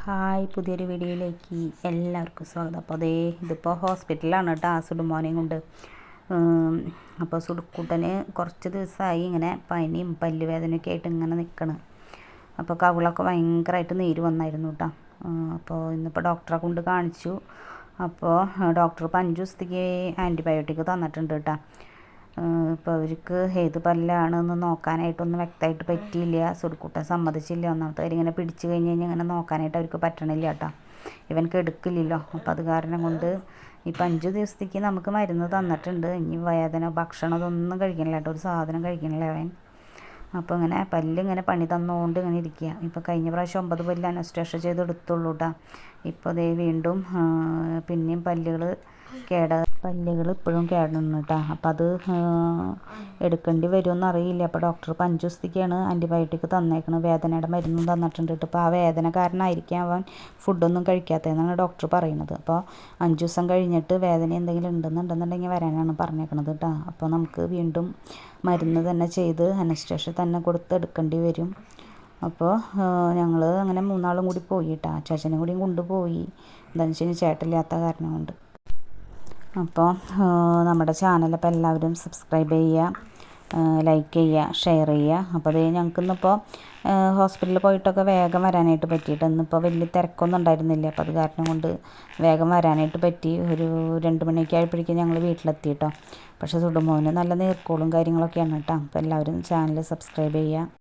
Hi, പുതിയൊരു വീഡിയോയിലേക്ക് എല്ലാവർക്കും സ്വാഗതം. അപ്പോൾ ഇതിപ്പോൾ ഹോസ്പിറ്റലിലാണ് കേട്ടോ സുടുമോനെയും കൊണ്ട്. അപ്പോൾ സുടുക്കൂട്ടന് കുറച്ച് ദിവസമായി ഇങ്ങനെ പനിയും പല്ലുവേദനയൊക്കെ ആയിട്ട് ഇങ്ങനെ നിൽക്കണം. അപ്പോൾ കവിളൊക്കെ ഭയങ്കരമായിട്ട് നീര് വന്നായിരുന്നു കേട്ടോ. അപ്പോൾ ഇന്നിപ്പോൾ ഡോക്ടറെ കൊണ്ട് കാണിച്ചു. അപ്പോൾ ഡോക്ടർ 5 ദിവസത്തേക്ക് ആൻറ്റിബയോട്ടിക് തന്നിട്ടുണ്ട് കേട്ടോ. ഇപ്പോൾ അവർക്ക് ഏത് പല്ലാണെന്ന് നോക്കാനായിട്ടൊന്നും വ്യക്തമായിട്ട് പറ്റിയില്ല. സുടുക്കൂട്ടൻ സമ്മതിച്ചില്ല. ഒന്നാമത്തെ കാര്യം ഇങ്ങനെ പിടിച്ചു കഴിഞ്ഞ് കഴിഞ്ഞാൽ ഇങ്ങനെ നോക്കാനായിട്ട് അവർക്ക് പറ്റണില്ല കേട്ടോ. ഇവനക്ക് എടുക്കില്ലല്ലോ. അപ്പോൾ അത് കാരണം കൊണ്ട് ഇപ്പം 5 ദിവസത്തേക്ക് നമുക്ക് മരുന്ന് തന്നിട്ടുണ്ട്. ഇനി വേദന ഭക്ഷണം അതൊന്നും കഴിക്കണില്ല കേട്ടോ. ഒരു സാധനം കഴിക്കണില്ല അവൻ. അപ്പോൾ ഇങ്ങനെ പല്ലിങ്ങനെ പണി തന്നുകൊണ്ട് ഇങ്ങനെ ഇരിക്കുക. ഇപ്പോൾ കഴിഞ്ഞ പ്രാവശ്യം 9 പല്ല് അനസ്തേഷ്യ ചെയ്ത് എടുത്തുള്ളൂ കേട്ടോ. ഇപ്പോൾ വീണ്ടും പിന്നെയും പല്ലുകൾ ഇപ്പോഴും കേടുന്നു കേട്ടോ. അപ്പം അത് എടുക്കേണ്ടി വരുമെന്ന് അറിയില്ല. അപ്പോൾ ഡോക്ടർ 5 ദിവസത്തേക്കാണ് ആൻറ്റിബയോട്ടിക് തന്നേക്കുന്നത്. വേദനയുടെ മരുന്നും തന്നിട്ടുണ്ട് കേട്ടോ. അപ്പോൾ ആ വേദന കാരണമായിരിക്കാം അവൻ ഫുഡൊന്നും കഴിക്കാത്തതെന്നാണ് ഡോക്ടർ പറയുന്നത്. അപ്പോൾ 5 ദിവസം കഴിഞ്ഞിട്ട് വേദന എന്തെങ്കിലും ഉണ്ടെന്നുണ്ടെന്നുണ്ടെങ്കിൽ വരാനാണ് പറഞ്ഞേക്കണത് കേട്ടോ. അപ്പോൾ നമുക്ക് വീണ്ടും മരുന്ന് തന്നെ ചെയ്ത് അനസ്തേഷ്യ തന്നെ കൊടുത്ത് എടുക്കേണ്ടി വരും. അപ്പോൾ ഞങ്ങൾ അങ്ങനെ 3 ആളും കൂടി പോയി കേട്ടോ. ചേച്ചനെ കൂടിയും കൊണ്ടുപോയി. എന്താണെന്ന് വെച്ച് കഴിഞ്ഞാൽ ചേട്ടനില്ലാത്ത കാരണം കൊണ്ട്. അപ്പോൾ നമ്മുടെ ചാനലപ്പോൾ എല്ലാവരും സബ്സ്ക്രൈബ് ചെയ്യുക, ലൈക്ക് ചെയ്യുക, ഷെയർ ചെയ്യുക. അപ്പോൾ ഞങ്ങൾക്കിന്നിപ്പോൾ ഹോസ്പിറ്റലിൽ പോയിട്ടൊക്കെ വേഗം വരാനായിട്ട് പറ്റിയിട്ട് ഇന്നിപ്പോൾ വലിയ തിരക്കൊന്നും ഉണ്ടായിരുന്നില്ല. അപ്പോൾ അത് കാരണം കൊണ്ട് വേഗം വരാനായിട്ട് പറ്റി. ഒരു 2 മണിയൊക്കെ ആയപ്പോഴേക്കും ഞങ്ങൾ വീട്ടിലെത്തി കേട്ടോ. പക്ഷേ സുടുമോന് നല്ല നീർക്കോളും കാര്യങ്ങളൊക്കെയാണ് കേട്ടോ. അപ്പോൾ എല്ലാവരും ചാനൽ സബ്സ്ക്രൈബ് ചെയ്യുക.